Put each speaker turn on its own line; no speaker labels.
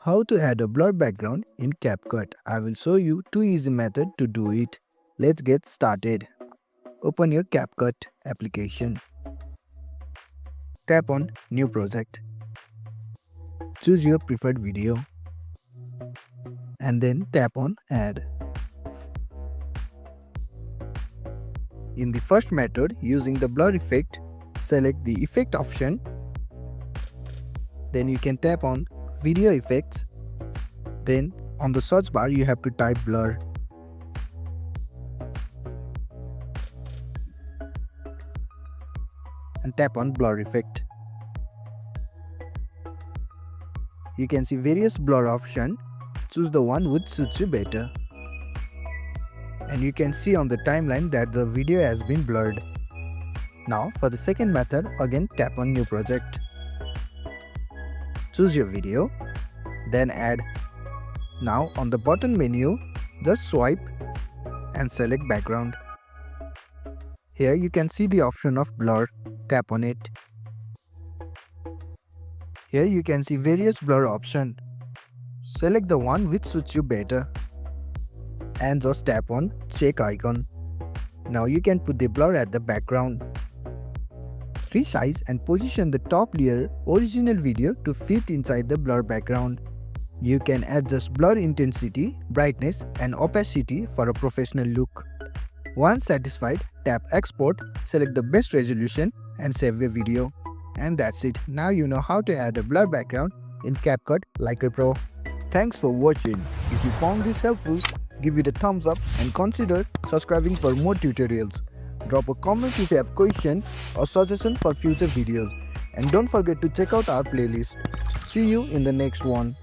How to add a blur background in Capcut. I will show you two easy methods to do it. Let's get started. Open your Capcut application. Tap on New Project. Choose your preferred video and then tap on Add. In the first method, using the blur effect, select the effect option. Then you can tap on Video Effects. Then on the search bar you have to type blur. And tap on blur effect. You can see various blur options. Choose the one which suits you better. And you can see on the timeline that the video has been blurred. Now for the second method, again tap on New Project. Choose your video, then add. Now on the bottom menu, just swipe and select background. Here you can see the option of blur. Tap on it. Here you can see various blur options. Select the one which suits you better and just tap on check icon. Now you can put the blur at the background. Resize and position the top layer original video to fit inside the blur background. You can adjust blur intensity, brightness and opacity for a professional look. Once satisfied, tap export, select the best resolution and save your video. And that's it. Now you know how to add a blur background in Capcut like a pro. Thanks for watching. If you found this helpful, give it a thumbs up and consider subscribing for more tutorials. Drop a comment if you have question or suggestion for future videos. And don't forget to check out our playlist. See you in the next one.